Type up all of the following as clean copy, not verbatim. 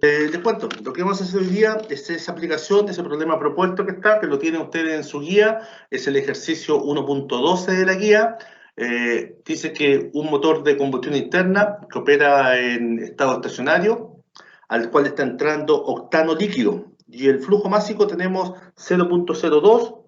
Les cuento, lo que vamos a hacer hoy día es esa aplicación de ese problema propuesto que está, que lo tienen ustedes en su guía, es el ejercicio 1.12 de la guía. Dice que un motor de combustión interna que opera en estado estacionario, al cual está entrando octano líquido, y el flujo másico tenemos 0.02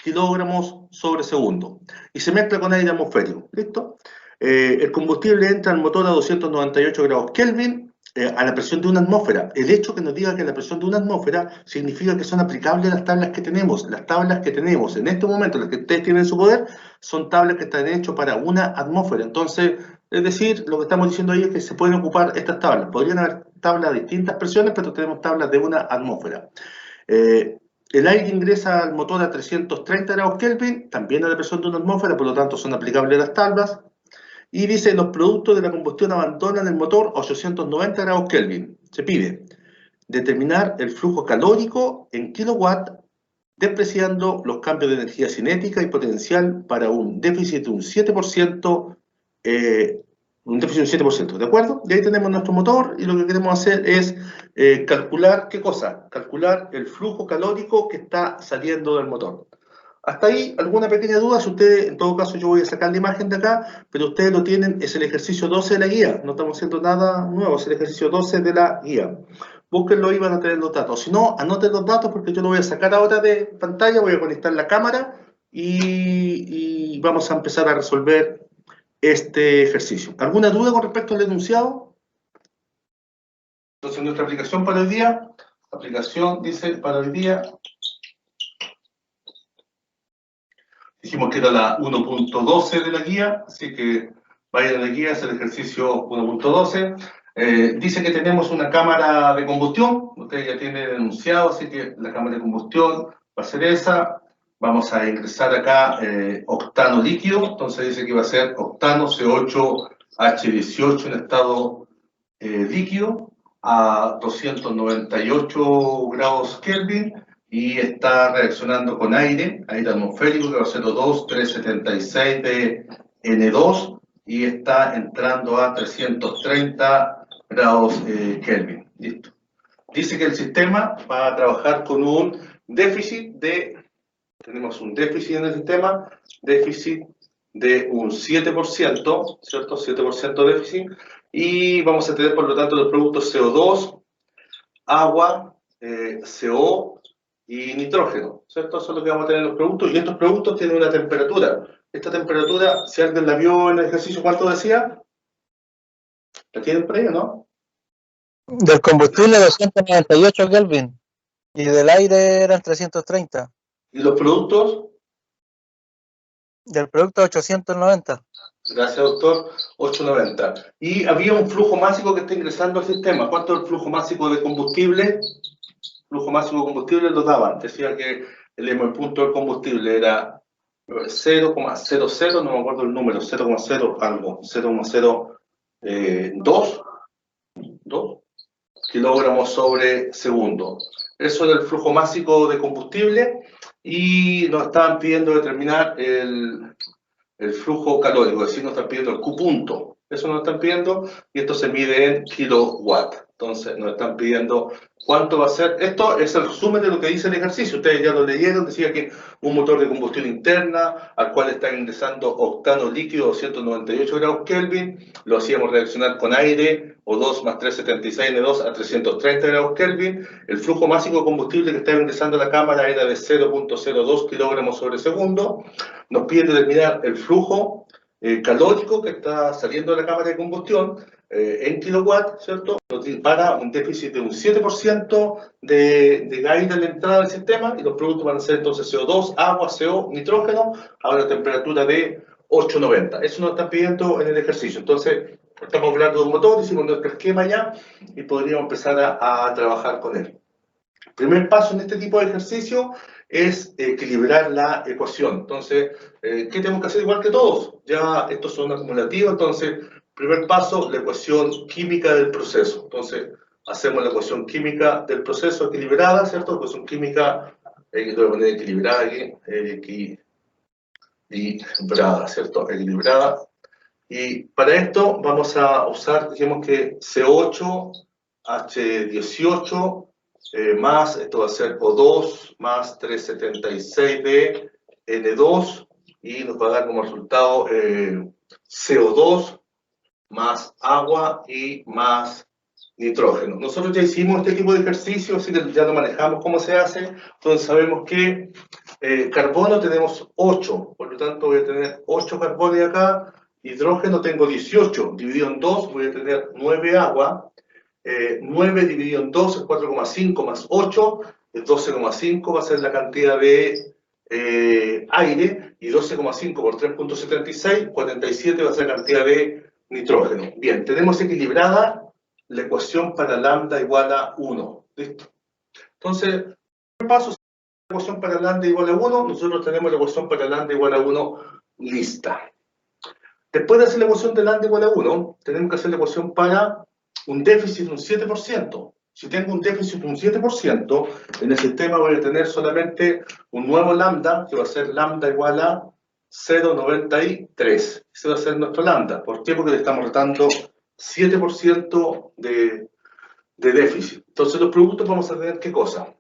kilogramos sobre segundo, y se mezcla con aire atmosférico, ¿listo? El combustible entra al motor a 298 grados Kelvin, a la presión de una atmósfera. El hecho que nos diga que la presión de una atmósfera significa que son aplicables las tablas que tenemos. Las tablas que tenemos en este momento, las que ustedes tienen en su poder, son tablas que están hechas para una atmósfera. Entonces, es decir, lo que estamos diciendo ahí es que se pueden ocupar estas tablas. Podrían haber tablas de distintas presiones, pero tenemos tablas de una atmósfera. El aire ingresa al motor a 330 grados Kelvin, también a la presión de una atmósfera, por lo tanto son aplicables las tablas. Y dice, los productos de la combustión abandonan el motor a 890 grados Kelvin. Se pide determinar el flujo calórico en kilowatt, despreciando los cambios de energía cinética y potencial para un déficit de un 7%, ¿de acuerdo? Y ahí tenemos nuestro motor, y lo que queremos hacer es calcular, ¿qué cosa? Calcular el flujo calórico que está saliendo del motor. Hasta ahí, ¿alguna pequeña duda? Si ustedes, en todo caso, yo voy a sacar la imagen de acá, pero ustedes lo tienen, es el ejercicio 12 de la guía, no estamos haciendo nada nuevo, es el ejercicio 12 de la guía. Búsquenlo y van a tener los datos. Si no, anoten los datos porque yo lo voy a sacar ahora de pantalla, voy a conectar la cámara y vamos a empezar a resolver este ejercicio. ¿Alguna duda con respecto al enunciado? Entonces, nuestra aplicación para hoy día, aplicación dice para hoy día, dijimos que era la 1.12 de la guía, así que vayan a la guía, es el ejercicio 1.12. Dice que tenemos una cámara de combustión, ustedes ya tienen enunciado, así que la cámara de combustión va a ser esa. Vamos a ingresar acá octano líquido, entonces dice que va a ser octano C8H18 en estado líquido a 298 grados Kelvin, y está reaccionando con aire atmosférico, que va a ser O2, 376 de N2, y está entrando a 330 grados Kelvin. Listo. Dice que el sistema va a trabajar con un déficit tenemos un déficit en el sistema, déficit de un 7%, ¿cierto? 7% de déficit, y vamos a tener, por lo tanto, los productos CO2, agua, CO y nitrógeno, ¿cierto? Eso es lo que vamos a tener en los productos, y estos productos tienen una temperatura. Esta temperatura, si alguien la vio en el ejercicio, ¿cuánto decía? ¿La tienen por ahí o no? Del combustible 298 Kelvin y del aire eran 330. ¿Y los productos? Del producto 890. Gracias, doctor. 890. Y había un flujo másico que está ingresando al sistema. ¿Cuánto es el flujo másico de combustible? Flujo másico de combustible lo daban. Decía que el punto del combustible era 0,00, no me acuerdo el número, 0,0 algo, 0,02 kilogramos sobre segundo. Eso era el flujo másico de combustible, y nos estaban pidiendo determinar el flujo calórico, es decir, nos están pidiendo el Q punto. Eso nos están pidiendo, y esto se mide en kilowatt. Entonces nos están pidiendo cuánto va a ser. Esto es el resumen de lo que dice el ejercicio. Ustedes ya lo leyeron, decía que un motor de combustión interna al cual está ingresando octano líquido 298 grados Kelvin, lo hacíamos reaccionar con aire, O2 más 376 N2 a 330 grados Kelvin. El flujo máximo de combustible que estaba ingresando a la cámara era de 0.02 kilogramos sobre segundo. Nos piden determinar el flujo calórico que está saliendo de la cámara de combustión en kilowatt, ¿cierto? Para un déficit de un 7% de aire a la entrada del sistema, y los productos van a ser entonces CO2, agua, CO, nitrógeno, a una temperatura de 890. Eso nos están pidiendo en el ejercicio. Entonces, estamos hablando de un motor, hicimos nuestro esquema ya, y podríamos empezar a trabajar con él. El primer paso en este tipo de ejercicio es equilibrar la ecuación. Entonces, ¿qué tenemos que hacer igual que todos? Ya estos son acumulativos, entonces, primer paso, la ecuación química del proceso. Entonces, hacemos la ecuación química del proceso equilibrada, ¿cierto? Ecuación química, que voy a poner equilibrada aquí, equilibrada, ¿cierto? Equilibrada. Y para esto vamos a usar, dijimos que C8 H18 más, esto va a ser O2 más 376 de N2 y nos va a dar como resultado CO2 más agua y más nitrógeno. Nosotros ya hicimos este tipo de ejercicio, así que ya lo manejamos cómo se hace. Entonces sabemos que carbono tenemos 8, por lo tanto voy a tener 8 carbones acá. Hidrógeno tengo 18, dividido en 2 voy a tener 9 agua. 9 dividido en 2 es 4,5 más 8, es 12,5 va a ser la cantidad de aire, y 12,5 por 3,76, 47 va a ser la cantidad de nitrógeno. Bien, tenemos equilibrada la ecuación para lambda igual a 1. ¿Listo? Entonces, el primer paso es la ecuación para lambda igual a 1, nosotros tenemos la ecuación para lambda igual a 1 lista. Después de hacer la ecuación de lambda igual a 1, tenemos que hacer la ecuación para un déficit de un 7%. Si tengo un déficit de un 7%, en el sistema voy a tener solamente un nuevo lambda, que va a ser lambda igual a 0,93. Ese va a ser nuestro lambda. ¿Por qué? Porque le estamos retando 7% de déficit. Entonces los productos vamos a tener, ¿qué cosa?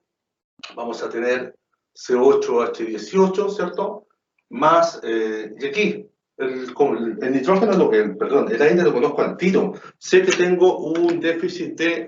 Vamos a tener C8H18, ¿cierto? Más, y aquí, el nitrógeno, el aire lo conozco al tiro. Sé que tengo un déficit de,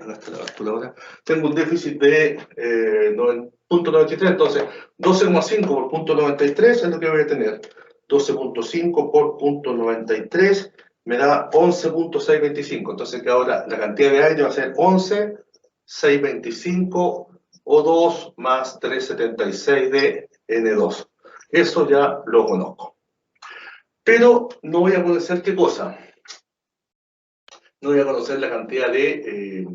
tengo un déficit de 0,93, entonces 12,5 por 0,93 es lo que voy a tener. 12,5 por 0,93 me da 11,625. Entonces que ahora la cantidad de aire va a ser 11,625 O2 más 376 de N2. Eso ya lo conozco. Pero no voy a conocer qué cosa. No voy a conocer la cantidad de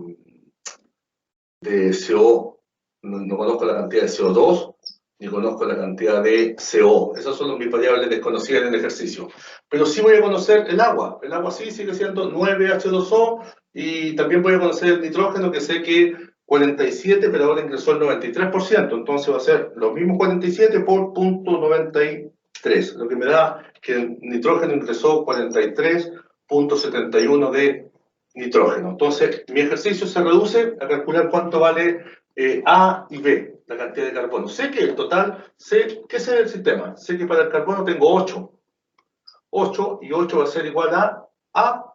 CO. No conozco la cantidad de CO2, ni conozco la cantidad de CO. Esas son mis variables desconocidas en el ejercicio. Pero sí voy a conocer el agua. El agua sí sigue siendo 9H2O. Y también voy a conocer el nitrógeno, que sé que 47, pero ahora ingresó el 93%. Entonces va a ser lo mismo 47 por 0,93. Lo que me da que el nitrógeno ingresó 43,71 de nitrógeno. Entonces, mi ejercicio se reduce a calcular cuánto vale A y B, la cantidad de carbono. Sé que el total, ¿qué sé del sistema? Sé que para el carbono tengo 8. 8 y 8 va a ser igual a A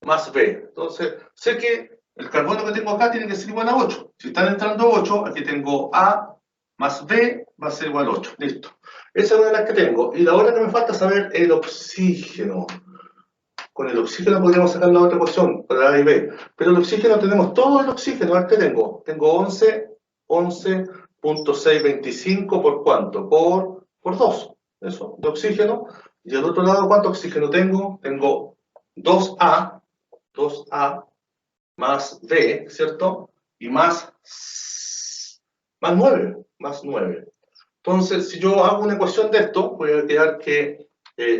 más B. Entonces, sé que el carbono que tengo acá tiene que ser igual a 8. Si están entrando 8, aquí tengo A más B va a ser igual a 8. Listo. Esa es una de las que tengo. Y la otra que me falta es saber el oxígeno. Con el oxígeno podríamos sacar la otra ecuación para A y B. Pero el oxígeno tenemos todo el oxígeno. A ver qué tengo. Tengo 11,625 por ¿cuánto? Por 2. Eso, de oxígeno. Y al otro lado, ¿cuánto oxígeno tengo? Tengo 2A más B, ¿cierto? Y más 9. Entonces, si yo hago una ecuación de esto, voy a quedar que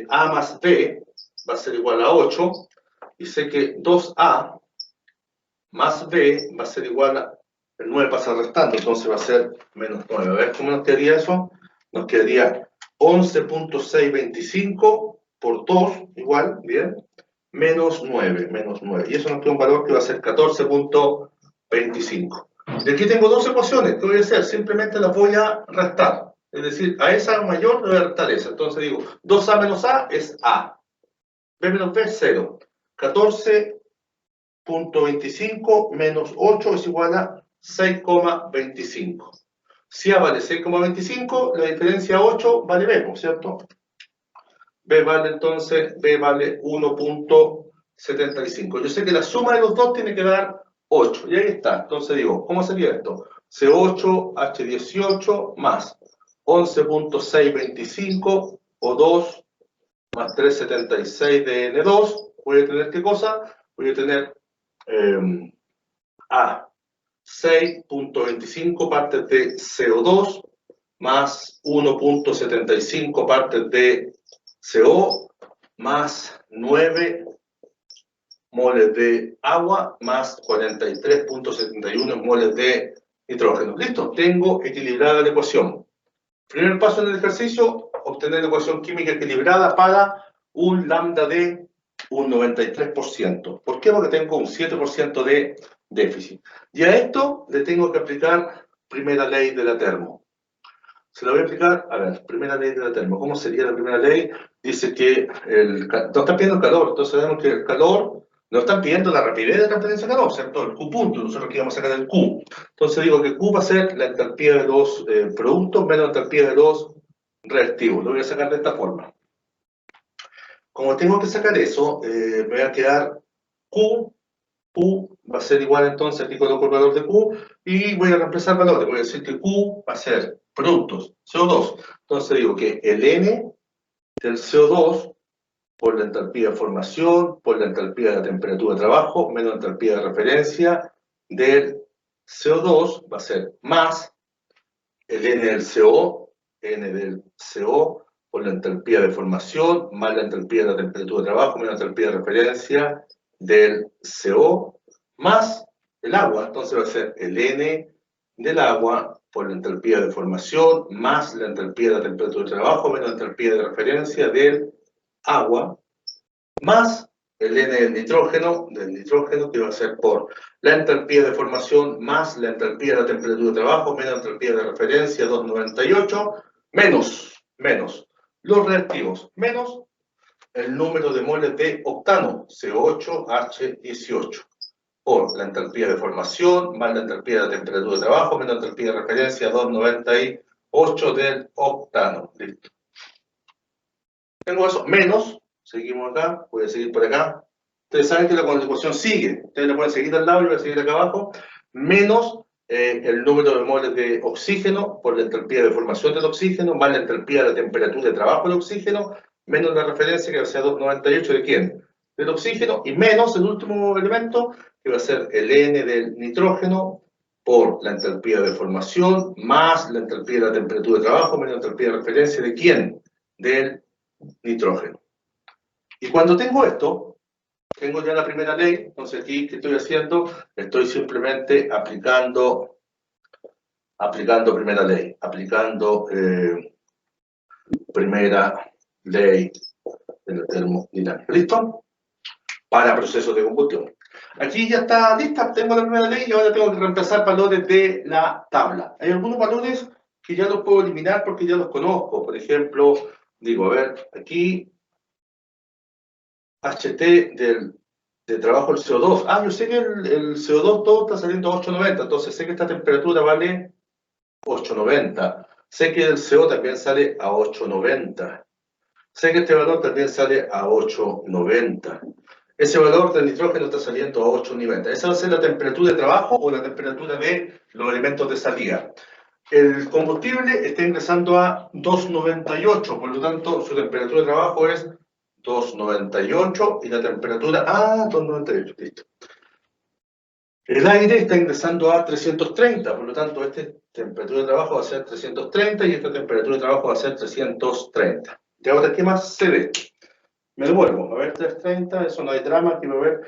A más B va a ser igual a 8, y sé que 2A más B va a ser igual a, el 9 pasa restando, entonces va a ser menos 9. A ver cómo nos quedaría eso. Nos quedaría 11,625 por 2, igual, bien, menos 9. Y eso nos queda un valor que va a ser 14,25. Y aquí tengo dos ecuaciones. ¿Qué voy a hacer? Simplemente las voy a restar. Es decir, a esa mayor le voy a restar esa. Entonces digo, 2A menos A es A. B menos B es 0. 14,25 menos 8 es igual a 6,25. Si A vale 6,25, la diferencia 8 vale B, ¿cierto? B vale entonces, B vale 1,75. Yo sé que la suma de los dos tiene que dar 8. Y ahí está. Entonces digo, ¿cómo sería esto? C8H18 más 11,625 o 2 más 376 de N2, voy a tener ¿qué cosa? Voy a tener a 6,25 partes de CO2 más 1,75 partes de CO más 9 moles de agua más 43,71 moles de nitrógeno. Listo, tengo equilibrada la ecuación. Primer paso en el ejercicio, obtener la ecuación química equilibrada para un lambda de un 93%. ¿Por qué? Porque tengo un 7% de déficit. Y a esto le tengo que aplicar primera ley de la termo. Se lo voy a explicar, a ver, primera ley de la termo. ¿Cómo sería la primera ley? Dice que nos están pidiendo el calor, entonces sabemos que el calor, nos están pidiendo la rapidez de transferencia de calor, ¿cierto? El Q punto, nosotros aquí vamos a sacar el Q. Entonces digo que Q va a ser la entalpía de los productos menos la entalpía de los reactivos. Lo voy a sacar de esta forma. Como tengo que sacar eso, me voy a quedar Q va a ser igual, entonces aquí coloco el valor de Q y voy a reemplazar valores. Voy a decir que Q va a ser productos, CO2. Entonces digo que el N del CO2 por la entalpía de formación, por la entalpía de la temperatura de trabajo, menos la entalpía de referencia del CO2 va a ser más el N del CO, N del CO por la entalpía de formación, más la entalpía de la temperatura de trabajo, menos la entalpía de referencia del CO, más el agua. Entonces va a ser el N del agua por la entalpía de formación, más la entalpía de la temperatura de trabajo, menos la entalpía de referencia del agua, más el N del nitrógeno que va a ser por la entalpía de formación más la entalpía de la temperatura de trabajo menos la entalpía de referencia 298 menos los reactivos menos el número de moles de octano C8H18 por la entalpía de formación más la entalpía de la temperatura de trabajo menos la entalpía de referencia 298 del octano. Listo. Tengo eso menos. Seguimos acá, voy a seguir por acá. Ustedes saben que la ecuación sigue. Ustedes la pueden seguir al lado y voy a seguir acá abajo. Menos el número de moles de oxígeno por la entalpía de formación del oxígeno, más la entalpía de la temperatura de trabajo del oxígeno, menos la referencia que va a ser 298 de quién? Del oxígeno, y menos el último elemento que va a ser el N del nitrógeno por la entalpía de formación, más la entalpía de la temperatura de trabajo, menos la entalpía de referencia de quién? Del nitrógeno. Y cuando tengo esto, tengo ya la primera ley, entonces aquí, ¿qué estoy haciendo? Estoy simplemente aplicando primera ley, primera ley de la termodinámica. ¿Listo? Para procesos de combustión. Aquí ya está lista, tengo la primera ley y ahora tengo que reemplazar valores de la tabla. Hay algunos valores que ya los puedo eliminar porque ya los conozco. Por ejemplo, digo, a ver, aquí HT de trabajo del CO2. Ah, yo sé que el CO2 todo está saliendo a 890, entonces sé que esta temperatura vale 890. Sé que el CO también sale a 890. Sé que este valor también sale a 890. Ese valor del nitrógeno está saliendo a 890. ¿Esa va a ser la temperatura de trabajo o la temperatura de los elementos de salida? El combustible está ingresando a 298, por lo tanto su temperatura de trabajo es 298 y la temperatura... 298, listo. El aire está ingresando a 330, por lo tanto esta temperatura de trabajo va a ser 330 y esta temperatura de trabajo va a ser 330. Y ahora, ¿qué más se ve? Me devuelvo, a ver, 330, eso no hay drama, aquí va a ver...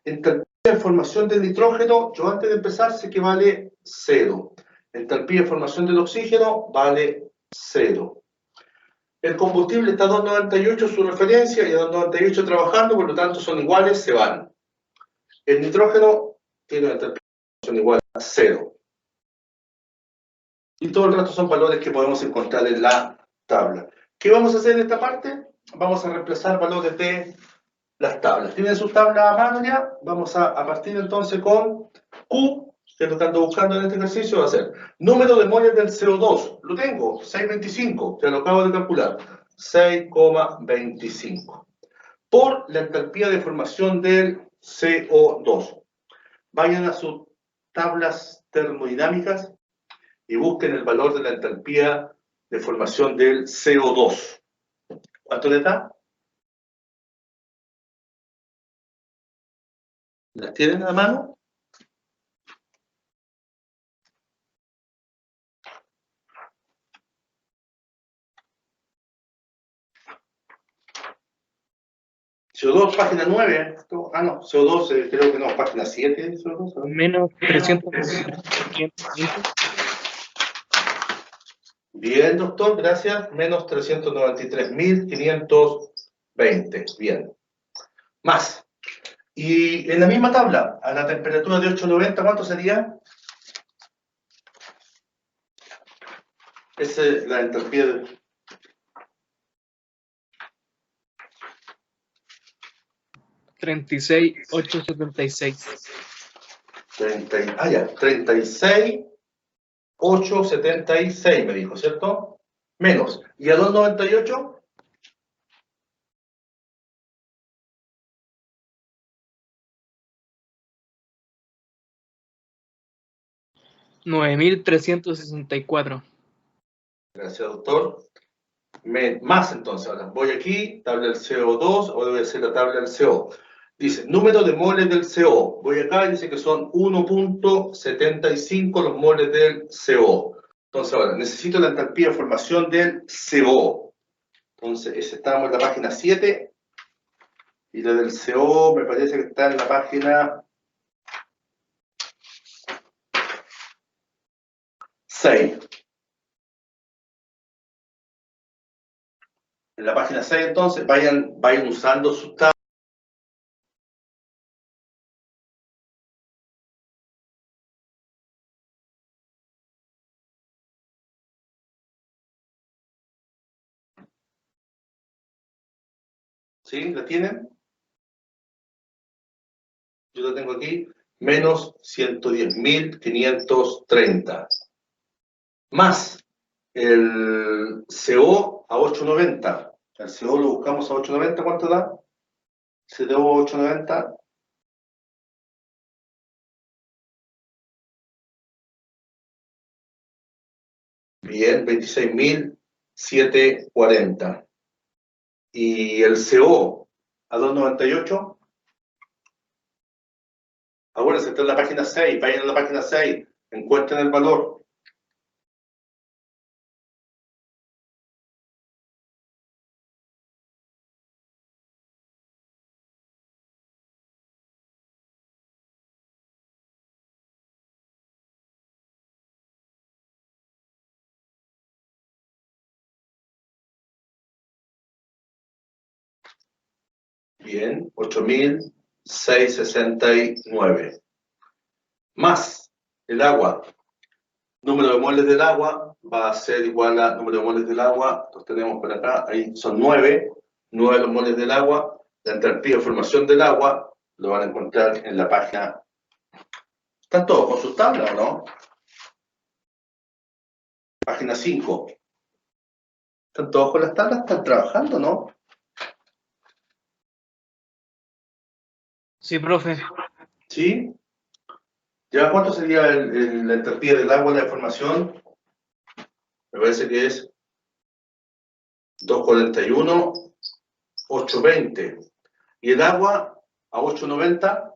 entalpía de formación del nitrógeno, yo antes de empezar sé que vale 0. Entalpía de formación del oxígeno vale 0. El combustible está a 298 su referencia y a 298 trabajando, por lo tanto son iguales, se van. El nitrógeno tiene una entalpía de formación igual a 0. Y todo el resto son valores que podemos encontrar en la tabla. ¿Qué vamos a hacer en esta parte? Vamos a reemplazar valores de las tablas. ¿Tienen sus tablas a mano ya? Vamos a partir entonces con Q, que es lo que ando buscando en este ejercicio, va a ser número de moles del CO2. Lo tengo, 6,25, ya lo acabo de calcular. 6,25. Por la entalpía de formación del CO2. Vayan a sus tablas termodinámicas y busquen el valor de la entalpía de formación del CO2. ¿Cuánto le da? ¿Las tienen a mano? CO2, página 9. No, CO2 creo que no, página 7. CO2, menos 300. Bien, doctor, gracias. Menos 393.520. Bien. Más. Y en la misma tabla, a la temperatura de 890, ¿cuánto sería? Esa es la entropía de... 36,876. 36,876 me dijo, ¿cierto? Menos. ¿Y a 298? 9.364. Gracias, doctor. Más entonces, ahora voy aquí, tabla del CO2, ahora voy a hacer la tabla del CO. Dice, número de moles del CO. Voy acá y dice que son 1.75 los moles del CO. Entonces ahora, necesito la enthalpía de formación del CO. Entonces, estamos en la página 7. Y la del CO me parece que está en la página 6. En la página 6, entonces, vayan usando sus tablas. ¿Sí? ¿La tienen? Yo la tengo aquí. Menos 110.530. Más el CO a 890. El CO lo buscamos a 890, ¿cuánto da? CO a 890. Bien, 26.740. Y el CO a 298. Ahora se está en la página 6, vayan a la página 6, encuentren el valor. Bien, 8.669. Más el agua. Número de moles del agua va a ser igual a número de moles del agua. Los tenemos por acá, ahí son 9. 9 los moles del agua. La enthalpía de formación del agua lo van a encontrar en la página. ¿Están todos con sus tablas o no? Página 5. ¿Están todos con las tablas? ¿Están trabajando, no? Sí, profe. ¿Sí? ¿Ya cuánto sería la entropía del agua, la deformación? Me parece que es 241, 820. ¿Y el agua a 890?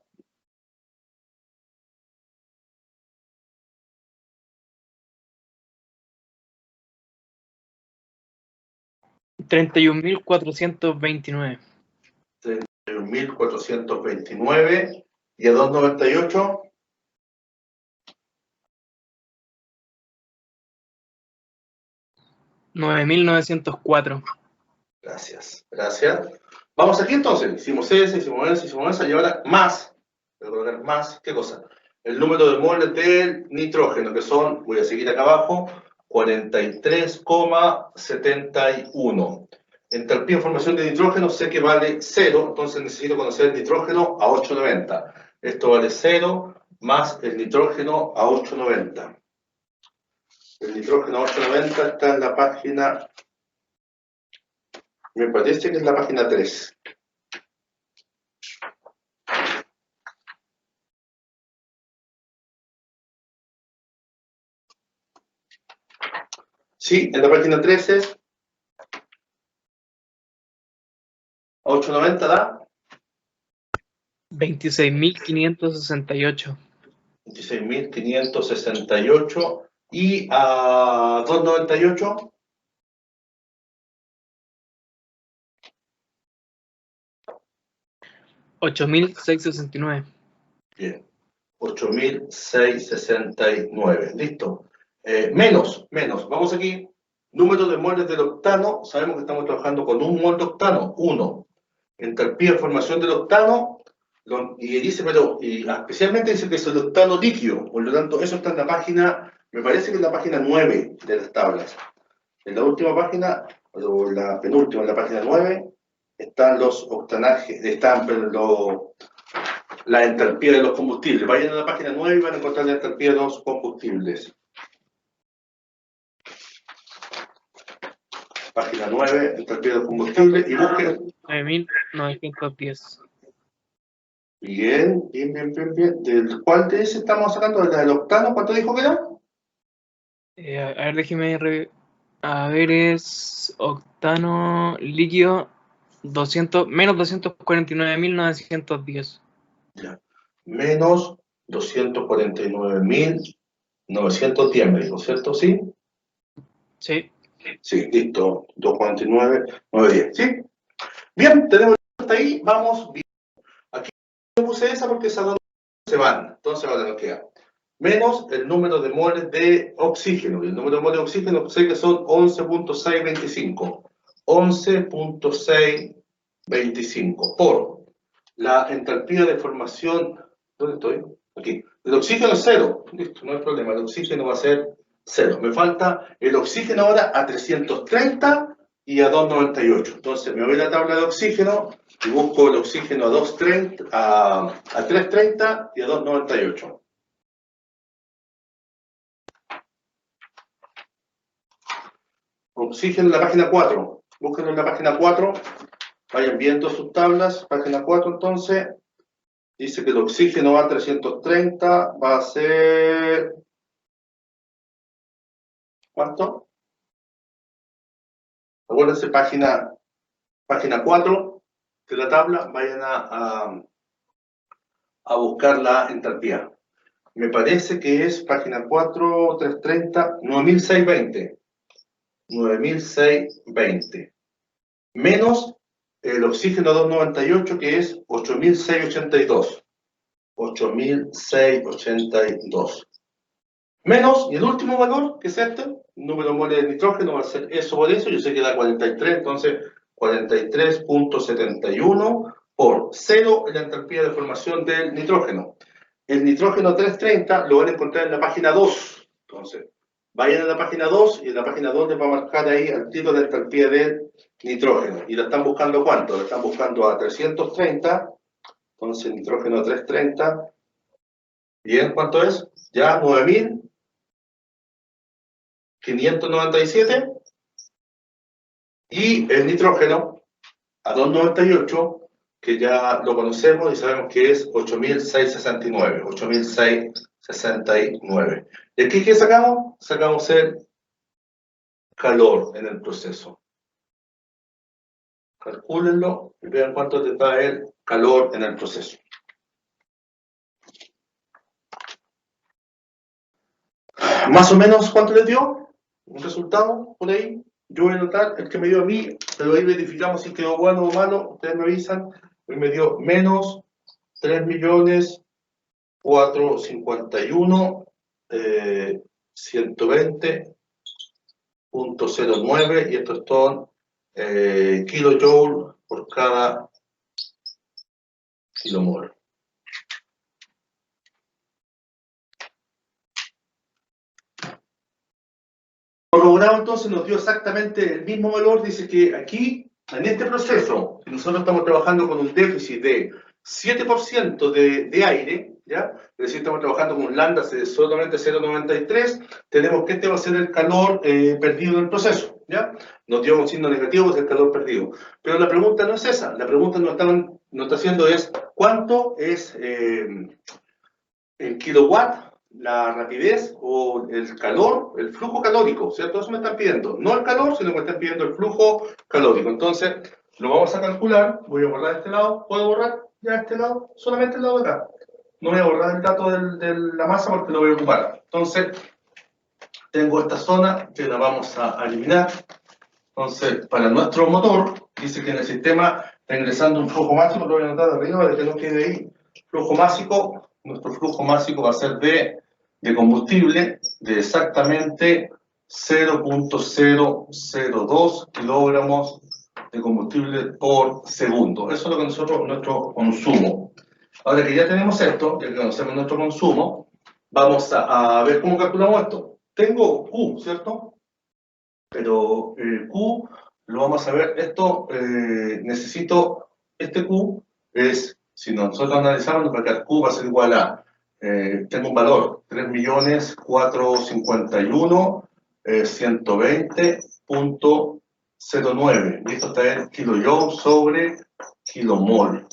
$31.429. 31.429. ¿Y a 298? $9.904. Gracias, gracias. Vamos aquí entonces. Hicimos ese, hicimos esa, y ahora más. Voy a colocar más, ¿qué cosa? El número de moles del nitrógeno, que son, voy a seguir acá abajo, 43,71. Enthalpía de formación de nitrógeno sé que vale 0, entonces necesito conocer el nitrógeno a 890. Esto vale 0 más el nitrógeno a 890. El nitrógeno a 890 está en la página, me parece que es la página 3. Sí, en la página 13 es 890 da 26.568. 26.568 y a 298 $8.669. bien, 8.669, listo. Menos, vamos aquí, número de moles del octano, sabemos que estamos trabajando con un mol de octano, 1. entalpía de formación del octano, y dice, especialmente dice que es el octano líquido, por lo tanto, eso está en la página, me parece que en la página 9 de las tablas. En la última página, o la penúltima, en la página 9, están los octanajes, la entalpía de los combustibles. Vayan a la página 9 y van a encontrar la entalpía de los combustibles. Página 9, entalpía de los combustibles, y busquen. 9.910. Bien. ¿Del cuál de ese estamos sacando? ¿De la del octano? ¿Cuánto dijo que era? A ver, déjeme. A ver, es octano líquido menos 249.910. Ya. Menos 249.910, me dijo, ¿cierto? ¿Sí? Sí. Sí, listo. 249.910. ¿Sí? Bien, tenemos hasta ahí. Vamos bien. Aquí yo puse esa porque esas dos se van. Entonces ahora nos queda menos el número de moles de oxígeno. Y el número de moles de oxígeno sé que son 11.625. 11.625 por la entalpía de formación. ¿Dónde estoy? Aquí. El oxígeno es 0. Listo, no hay problema. El oxígeno va a ser 0. Me falta el oxígeno ahora a 330 y a 298. Entonces me voy a la tabla de oxígeno y busco el oxígeno a 230, a 330 y a 298. Oxígeno en la página 4. Búsquenlo en la página 4. Vayan viendo sus tablas. Página 4 entonces. Dice que el oxígeno a 330 va a ser... ¿Cuánto? Acuérdense, página 4 de la tabla. Vayan a buscar la entalpía. Me parece que es página 4, 330, 9.620. 9.620. Menos el oxígeno 298, que es 8.682. 8.682. Menos, y el último valor, que es este, el número de moles de nitrógeno, va a ser eso por eso. Yo sé que da 43, entonces 43.71 por 0 en la entalpía de formación del nitrógeno. El nitrógeno 330 lo van a encontrar en la página 2. Entonces, vayan a la página 2 y en la página 2 les va a marcar ahí al tiro de la entalpía del nitrógeno. ¿Y la están buscando cuánto? La están buscando a 330. Entonces, nitrógeno 330. Bien, ¿cuánto es? Ya 9.597. Y el nitrógeno a 298, que ya lo conocemos y sabemos que es 8.669. 8.669. ¿Y aquí qué sacamos? Sacamos el calor en el proceso. Calcúlenlo y vean cuánto te da el calor en el proceso. Más o menos, ¿cuánto les dio? ¿Un resultado por ahí? Yo voy a anotar el que me dio a mí, pero ahí verificamos si quedó bueno o malo. Ustedes me avisan. Hoy me dio menos 3.451.120.09 y estos son kilojoule por cada kilomol. Corroborado entonces nos dio exactamente el mismo valor. Dice que aquí, en este proceso, si nosotros estamos trabajando con un déficit de 7% de aire, ¿ya? Es decir, estamos trabajando con un lambda de solamente 0,93, tenemos que este va a ser el calor perdido en el proceso, ¿ya? Nos dio un signo negativo, que es el calor perdido. Pero la pregunta no es esa, la pregunta nos está haciendo es, ¿cuánto es en kilowatt la rapidez o el calor, el flujo calórico, ¿cierto? Eso me están pidiendo. No el calor, sino que me están pidiendo el flujo calórico. Entonces, lo vamos a calcular. Voy a borrar este lado. ¿Puedo borrar ya este lado? Solamente el lado de acá. No voy a borrar el dato de la masa porque lo voy a ocupar. Entonces, tengo esta zona que la vamos a eliminar. Entonces, para nuestro motor, dice que en el sistema está ingresando un flujo máximo, lo voy a anotar de arriba para que no quede ahí. Flujo máximo. Nuestro flujo máximo va a ser de combustible de exactamente 0.002 kilogramos de combustible por segundo. Eso es lo que nosotros, nuestro consumo. Ahora que ya tenemos esto, ya que conocemos nuestro consumo, vamos a ver cómo calculamos esto. Tengo Q, ¿cierto? Pero Q lo vamos a ver. Esto necesito, este Q es, si nosotros analizamos, porque Q va a ser igual a, tengo un valor, 3.451.120.09. Y esto está en kilojoule sobre kilomol.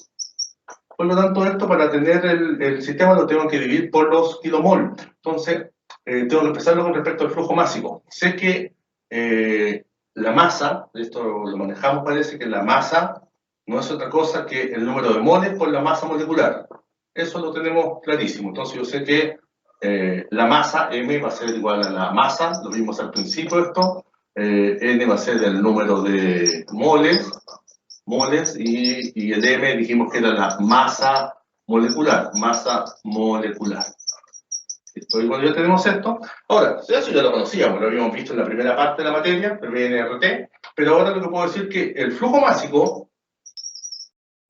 Por lo tanto, esto para tener el sistema lo tengo que dividir por los kilomol. Entonces, tengo que empezarlo con respecto al flujo másico. Sé que la masa, esto lo manejamos, parece que la masa no es otra cosa que el número de moles por la masa molecular. Eso lo tenemos clarísimo. Entonces yo sé que la masa M va a ser igual a la masa, lo vimos al principio esto, N va a ser el número de moles, y el M dijimos que era la masa molecular, ¿Listo? Y cuando ya tenemos esto, ahora, eso ya lo conocíamos, lo habíamos visto en la primera parte de la materia, el BNRT, pero ahora lo que puedo decir es que el flujo másico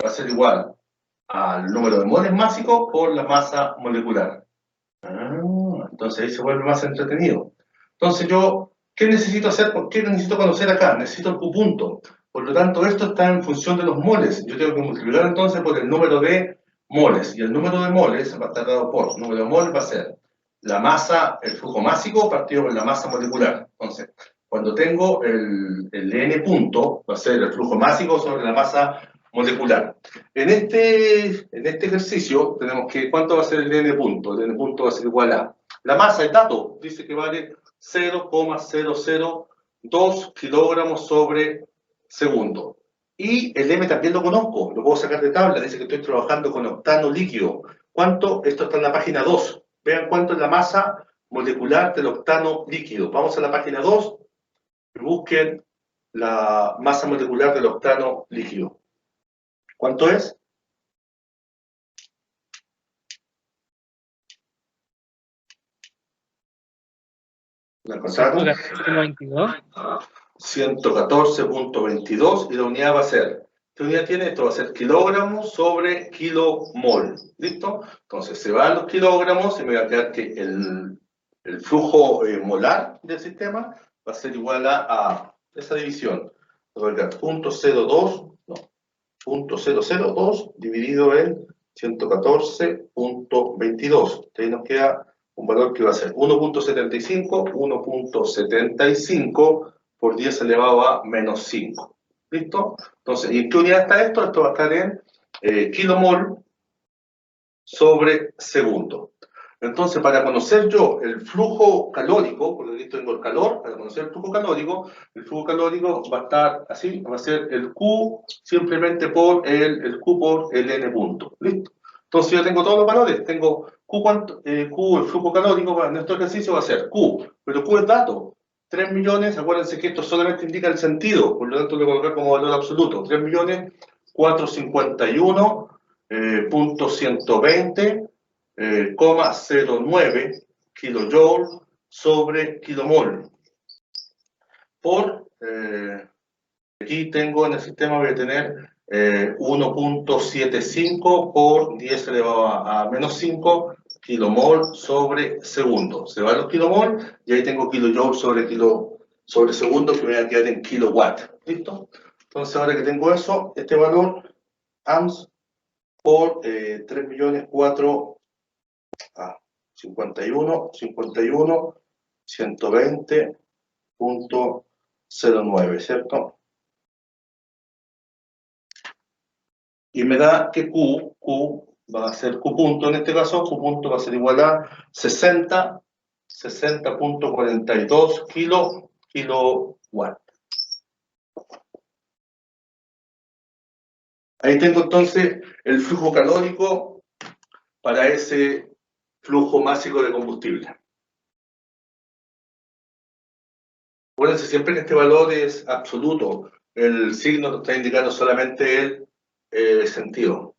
va a ser igual al número de moles másico por la masa molecular. Entonces ahí se vuelve más entretenido. Entonces yo, ¿qué necesito hacer? ¿Qué necesito conocer acá? Necesito el Q punto. Por lo tanto, esto está en función de los moles. Yo tengo que multiplicar entonces por el número de moles. Y el número de moles va a estar dado por, el número de moles va a ser la masa, el flujo másico partido por la masa molecular. Entonces, cuando tengo el N punto, va a ser el flujo másico sobre la masa molecular. En este ejercicio tenemos que, ¿cuánto va a ser el N punto? El N punto va a ser igual a, la masa, el dato, dice que vale 0,002 kilogramos sobre segundo. Y el M también lo conozco, lo puedo sacar de tabla, dice que estoy trabajando con octano líquido. ¿Cuánto? Esto está en la página 2. Vean cuánto es la masa molecular del octano líquido. Vamos a la página 2 y busquen la masa molecular del octano líquido. ¿Cuánto es? ¿La encontraron? 114.22 y la unidad va a ser, ¿qué unidad tiene? Esto va a ser kilogramos sobre kilomol. ¿Listo? Entonces se van los kilogramos y me va a quedar que el flujo molar del sistema va a ser igual a esa división. Va a quedar 0.002 dividido en 114.22. Ahí nos queda un valor que va a ser 1.75 por 10 elevado a menos 5. ¿Listo? Entonces, ¿y en qué unidad está esto? Esto va a estar en kilomol sobre segundo. Entonces, para conocer yo el flujo calórico, porque aquí tengo el calor, para conocer el flujo calórico va a estar así, va a ser el Q simplemente por el Q por el N punto. ¿Listo? Entonces yo tengo todos los valores, tengo Q, Q el flujo calórico en nuestro ejercicio va a ser Q, pero Q es dato. 3 millones, acuérdense que esto solamente indica el sentido, por lo tanto lo voy a colocar como valor absoluto. 3.451.120,09 kilojoule sobre kilomol. Por, aquí tengo en el sistema, voy a tener 1.75 por 10 elevado a menos 5 kilomol sobre segundo. Se van los kilomol y ahí tengo kilojoule sobre segundo que me va a quedar en kilowatt. ¿Listo? Entonces ahora que tengo eso, este valor AMS por 3.451.120.09, ¿cierto? Y me da que Q va a ser Q punto, en este caso, Q punto va a ser igual a 60.42 kilowatt. Ahí tengo entonces el flujo calórico para ese flujo másico de combustible. Acuérdense siempre que este valor es absoluto, el signo nos está indicando solamente el sentido.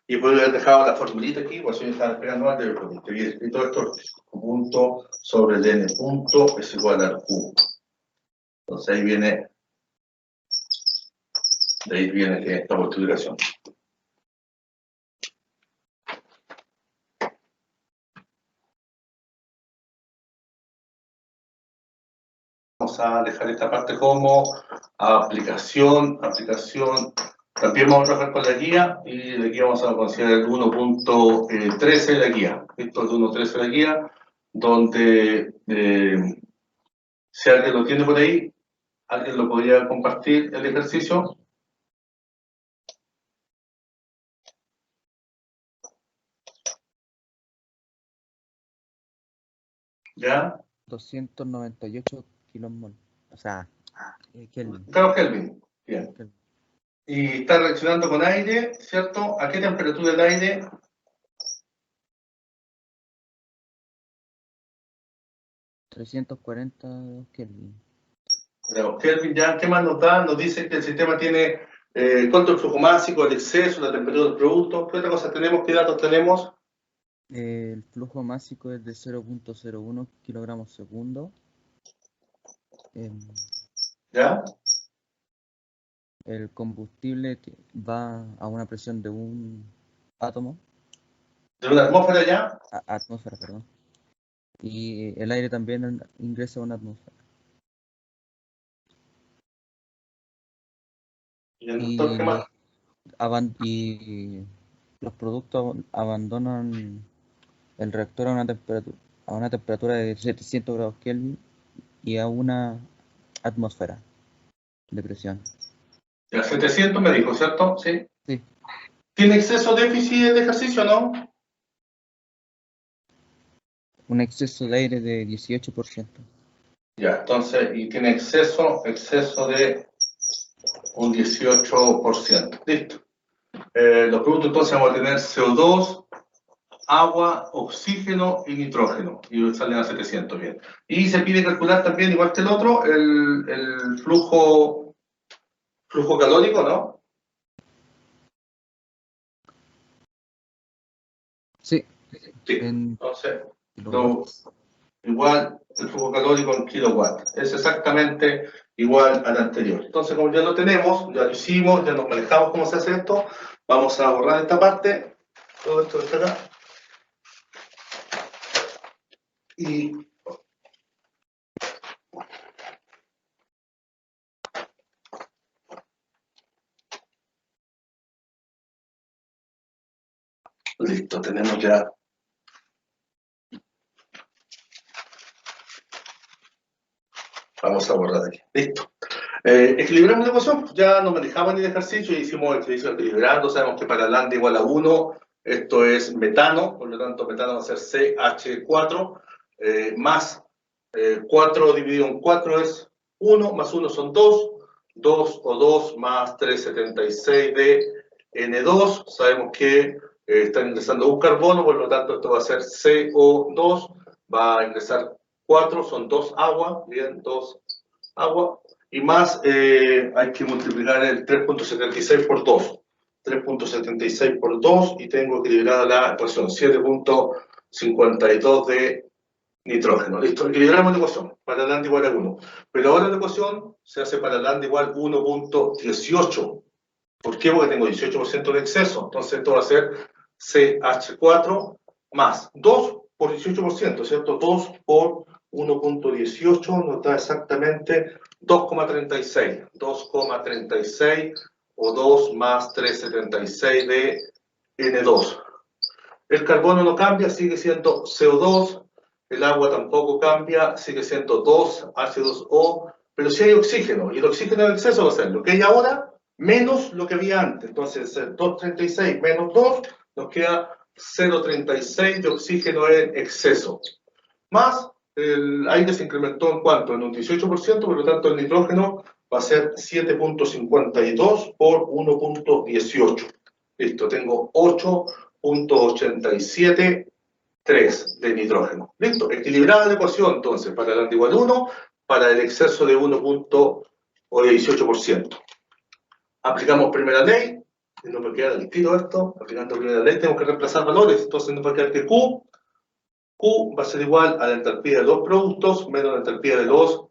Y puedo haber dejado la formulita aquí, por eso yo estaba esperando antes, porque te había escrito esto, punto sobre el n punto es igual al Q. Entonces ahí viene De ahí viene esta multiplicación. Vamos a dejar esta parte como aplicación. También vamos a trabajar con la guía y la guía vamos a considerar el 1.13 de la guía. Esto es el 1.13 de la guía, donde si alguien lo tiene por ahí, alguien lo podría compartir el ejercicio. ¿Ya? 298 kilomol. O sea, Kelvin. Claro, Kelvin. Bien. Y está reaccionando con aire, ¿cierto? ¿A qué temperatura el aire? 340 Kelvin. Pero Kelvin, ya, ¿qué más nos da? Nos dice que el sistema tiene cuánto el flujo másico, el exceso, la temperatura del producto. ¿Qué otra cosa tenemos? ¿Qué datos tenemos? El flujo másico es de 0.01 kilogramos segundo. ¿Ya? El combustible va a una presión de un átomo, ¿De una atmósfera ya? atmósfera, perdón. Y el aire también ingresa a una atmósfera. ¿Y el doctor qué más? Y los productos abandonan el reactor a una temperatura de 700 grados Kelvin y a una atmósfera de presión. Ya, 700 me dijo, ¿cierto? Sí. Sí. ¿Tiene exceso déficit de ejercicio o no? Un exceso de aire de 18%. Ya, entonces, y tiene exceso de un 18%. Listo. Los productos entonces vamos a tener CO2, agua, oxígeno y nitrógeno. Y salen a 700, bien. Y se pide calcular también, igual que el otro, el flujo calórico, ¿no? Sí. Sí. En Entonces, kilowatts. igual el flujo calórico en kilowatts. Es exactamente igual al anterior. Entonces, como ya lo tenemos, ya lo hicimos, ya nos manejamos cómo se hace esto, vamos a borrar esta parte, todo esto de acá. Y listo, tenemos ya. Vamos a borrar aquí. Listo. Equilibramos la ecuación. Ya no manejamos ni el ejercicio, hicimos ejercicio equilibrando. Sabemos que para lambda igual a 1, esto es metano, por lo tanto metano va a ser CH4, más 4 dividido en 4 es 1, más 1 son 2, 2 o 2 más 376 de N2. Sabemos que está ingresando un carbono, por lo tanto esto va a ser CO2, va a ingresar 4, son 2 agua, bien, 2 agua, y más hay que multiplicar el 3.76 por 2. 3.76 por 2 y tengo equilibrada la ecuación 7.52 de nitrógeno. Listo, equilibramos la ecuación para lambda igual a 1. Pero ahora la ecuación se hace para lambda igual 1.18. ¿Por qué? Porque tengo 18% de exceso. Entonces esto va a ser CH4 más 2 por 18%, ¿cierto? 2 por 1.18 nos da exactamente 2,36. 2,36 o 2 más 376 de N2. El carbono no cambia, sigue siendo CO2. El agua tampoco cambia, sigue siendo 2H2O. Pero si hay oxígeno, y el oxígeno en exceso va a ser lo que hay ahora menos lo que había antes. Entonces, 236 menos 2 nos queda 0,36 de oxígeno en exceso. Más el aire se incrementó en cuánto? En un 18%, por lo tanto el nitrógeno va a ser 7.52 por 1.18. Listo, tengo 8.873 de nitrógeno. Listo, equilibrada la ecuación entonces para el lambda igual a 1, para el exceso de 1.18%. Aplicamos primera ley, y no puede quedar al tiro esto, aplicando primera ley tenemos que reemplazar valores, entonces no puede quedar que Q va a ser igual a la entalpía de los productos menos la entalpía de los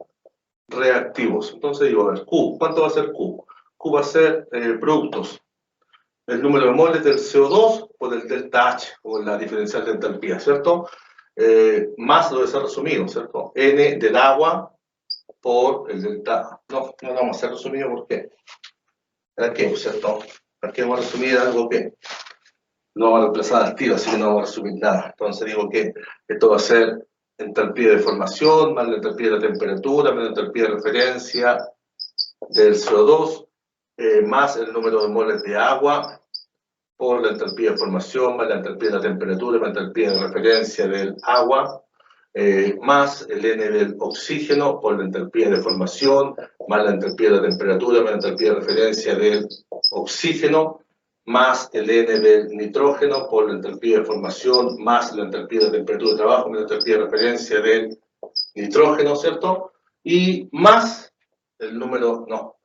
reactivos. Entonces digo, a ver, Q, ¿cuánto va a ser Q? Q va a ser productos. El número de moles del CO2 por el delta H, o la diferencial de entalpía, ¿cierto? Más lo de ser resumido, ¿cierto? N del agua por el delta... No lo vamos a hacer resumido, ¿por qué? ¿Para qué, cierto? ¿Para qué vamos a resumir algo que no vamos a reemplazar al tiro, así que no vamos a resumir nada? Entonces digo que esto va a ser entalpía de formación, más la entalpía de la temperatura, más la entalpía de referencia del CO2, más el número de moles de agua por la entalpía de formación, más la entalpía de la temperatura, más la entalpía de referencia del agua, más el N del oxígeno por la entalpía de formación, más la entalpía de la temperatura, más la entalpía de referencia del oxígeno, más el N del nitrógeno por la entalpía de formación, más la entalpía de temperatura de trabajo, más la entalpía de referencia del nitrógeno, ¿cierto? Y más el número, no.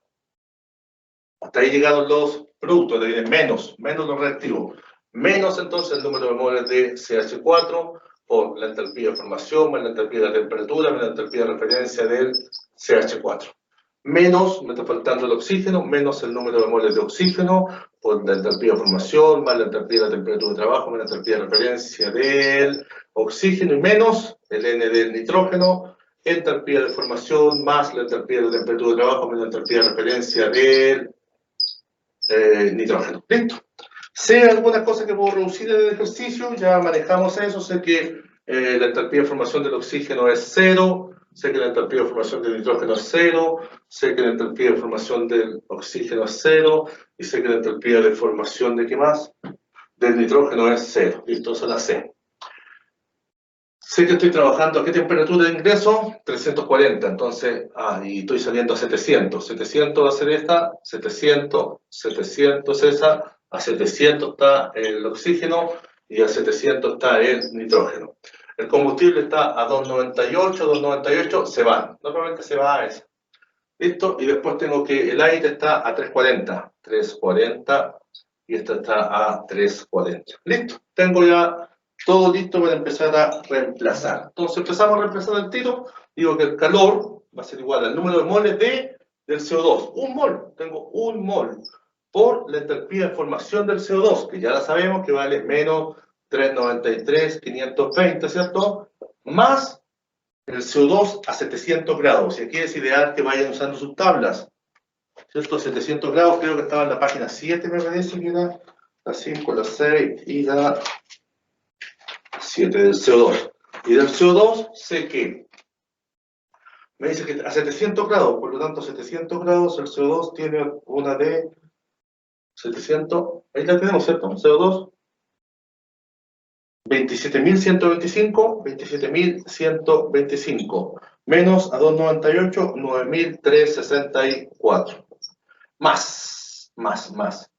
Hasta ahí llegaron los productos, le diré menos los reactivos. Menos entonces el número de moles de CH4 por la entalpía de formación, más la entalpía de la temperatura, más la entalpía de referencia del CH4. Menos, me está faltando el oxígeno, menos el número de moles de oxígeno por la entalpía de formación, más la entalpía de la temperatura de trabajo, más la entalpía de referencia del oxígeno, y menos el N del nitrógeno, entalpía de formación, más la entalpía de la temperatura de trabajo, más la entalpía de referencia del nitrógeno. Listo. Sé algunas cosas que puedo reducir en el ejercicio, ya manejamos eso. Sé que la entalpía de formación del oxígeno es 0, sé que la entalpía de formación del nitrógeno es 0, sé que la entalpía de formación del oxígeno es 0, y sé que la entalpía de formación de ¿qué más? Del nitrógeno es 0. Listo, eso la sé. Sé que estoy trabajando, ¿a qué temperatura de ingreso? 340, entonces, y estoy saliendo a 700. 700 va a ser esta, 700 esa, a 700 está el oxígeno y a 700 está el nitrógeno. El combustible está a 298, 298, se van. Normalmente se va a esa. ¿Listo? Y después tengo que el aire está a 340. 340 y esta está a 340. ¿Listo? Tengo ya todo listo para empezar a reemplazar. Entonces empezamos a reemplazar el tiro. Digo que el calor va a ser igual al número de moles del CO2. Un mol, tengo un mol por la entalpía de formación del CO2, que ya la sabemos que vale menos 393, 520, ¿cierto? Más el CO2 a 700 grados. Y aquí es ideal que vayan usando sus tablas, ¿cierto? 700 grados, creo que estaba en la página 7, me parece que era la 5, la 6 y la 7 del CO2. Y del CO2 sé que me dice que a 700 grados, por lo tanto 700 grados el CO2 tiene una de 700, ahí la tenemos, ¿cierto? CO2 27.125, 27.125 menos a 298, 9.364 más.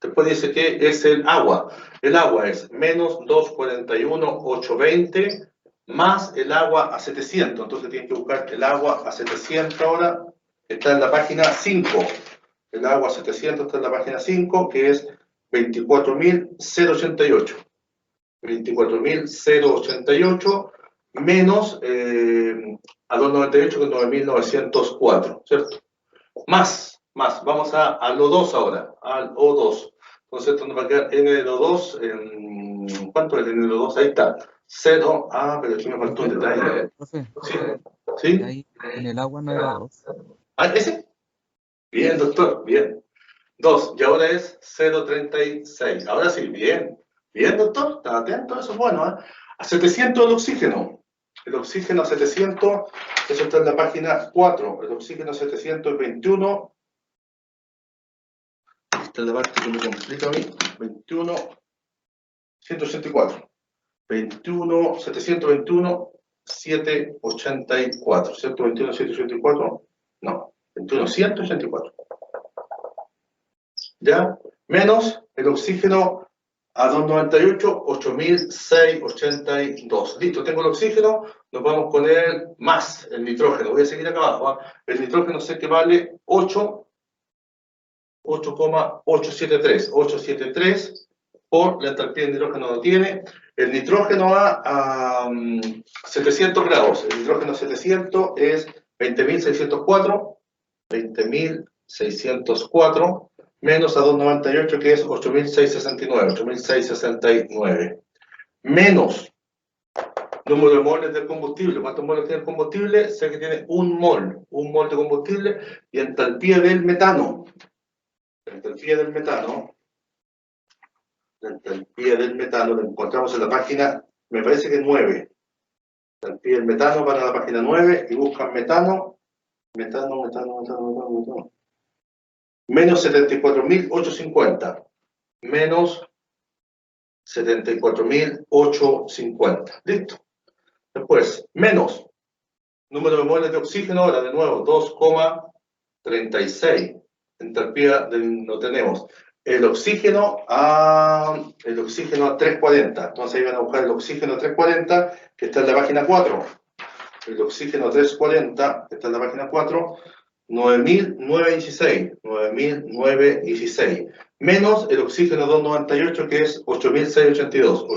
Después dice que es el agua. El agua es menos 241, 820 más el agua a 700. Entonces tienen que buscar el agua a 700 ahora. Está en la página 5. El agua a 700 está en la página 5, que es 24.088. 24.088 menos a 298, que es 9.904, ¿cierto? Más. Vamos al O2 ahora, al O2. Entonces, esto nos va a quedar N del O2, ¿cuánto es el N del O2? Ahí está, 0, pero aquí me faltó un detalle. Profe, ¿Sí? ahí en el agua no era 2. ¿Ese? Bien, doctor, bien. 2, y ahora es 0,36. Ahora sí, bien. Bien, doctor, está atento, eso es bueno, ¿eh? A 700 el oxígeno. El oxígeno a 700, eso está en la página 4. El oxígeno a 700 es 21. Esta es la parte que me complica a mí. 21, 184. 21, 721, 784. 121, 784. No, 21, 184. ¿Ya? Menos el oxígeno a 298, 8.682. Listo, tengo el oxígeno, nos vamos con el más, el nitrógeno. Voy a seguir acá abajo. El nitrógeno sé que vale 8,873. 873 por la entalpía del nitrógeno no tiene. El nitrógeno a 700 grados. El nitrógeno a 700 es 20.604. 20.604 menos a 298, que es 8.669, 8.669, menos número de moles del combustible. ¿Cuántos moles tiene el combustible? Sé que tiene un mol de combustible, y entalpía del metano. Entalpía del metano. La entalpía del metano lo encontramos en la página, me parece que es 9. Entalpía del metano, van a la página 9 y buscan metano. Menos 74.850. Menos 74.850. Listo. Después, menos número de moles de oxígeno, ahora de nuevo, 2,36. Entalpía no tenemos. El oxígeno a 340. Entonces ahí van a buscar el oxígeno a 340, que está en la página 4. El oxígeno a 340, que está en la página 4, 9.916. Menos el oxígeno 298, que es 8.682.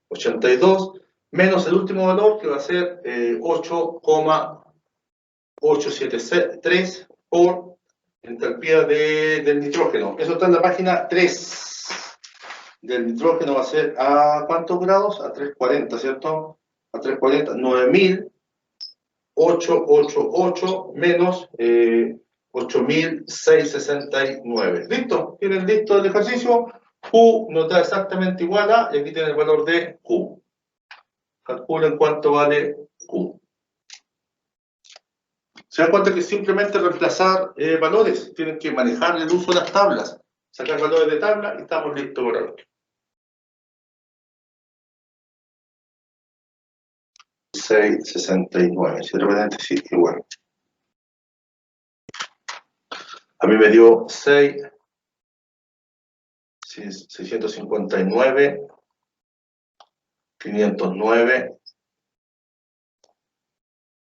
8.682. Menos el último valor, que va a ser 8,873 por entalpía del nitrógeno. Eso está en la página 3. Del nitrógeno va a ser a ¿cuántos grados? A 340, ¿cierto? A 340, 9.888 menos 8.669. ¿Listo? ¿Tienen listo el ejercicio? Q nos da exactamente igual a, y aquí tienen el valor de Q. Calculen cuánto vale Q. Se dan cuenta que simplemente reemplazar valores, tienen que manejar el uso de las tablas, sacar valores de tabla y estamos listos por ahora. 669, cierro paréntesis, igual. A mí me dio 659, 509,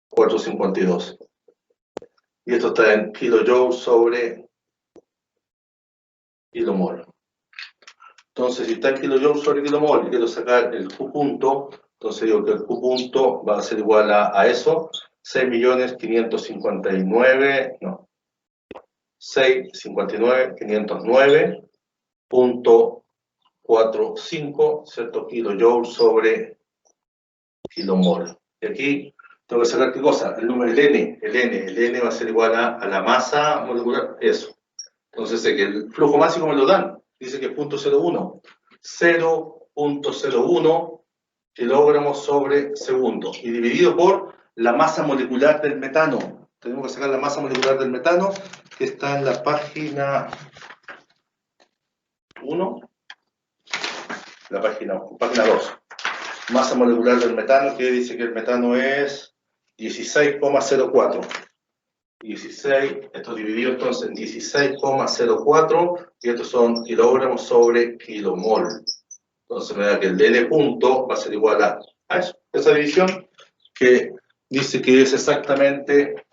452. Y esto está en kilojoules sobre kilomol. Entonces, si está en kilojoules sobre kilomol y quiero sacar el Q punto, entonces digo que el Q punto va a ser igual a eso, 6.509.45, ¿cierto? Kilojoules sobre kilomol. Y aquí tengo que sacar qué cosa, el número, el N va a ser igual a la masa molecular, eso. Entonces sé que el flujo máximo me lo dan, dice que es 0.01 kilogramos sobre segundo, y dividido por la masa molecular del metano. Tenemos que sacar la masa molecular del metano, que está en la página 1, la página 2. Masa molecular del metano, que dice que el metano es 16,04. 16, esto dividido entonces en 16,04, y estos son kilogramos sobre kilomol. Entonces me da que el N punto va a ser igual a eso, esa división, que dice que es exactamente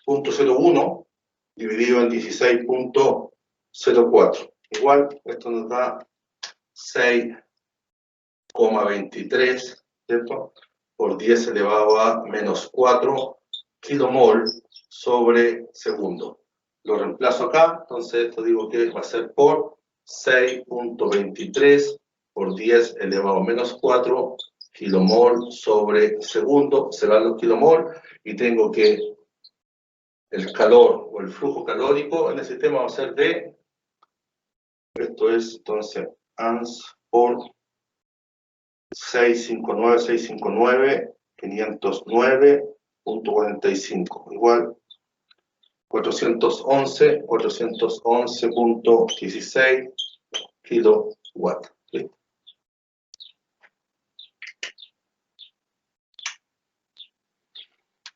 0.01 dividido en 16,04. Igual, esto nos da 6,23, ¿cierto? Por 10 elevado a menos 4 kilomol sobre segundo. Lo reemplazo acá, entonces esto digo que va a ser por 6.23 por 10 elevado a menos 4 kilomol sobre segundo. Se van los kilomol y tengo que el calor o el flujo calórico en el sistema va a ser de, esto es entonces ANS por 659, 509.45, igual 411.16 kilowatts.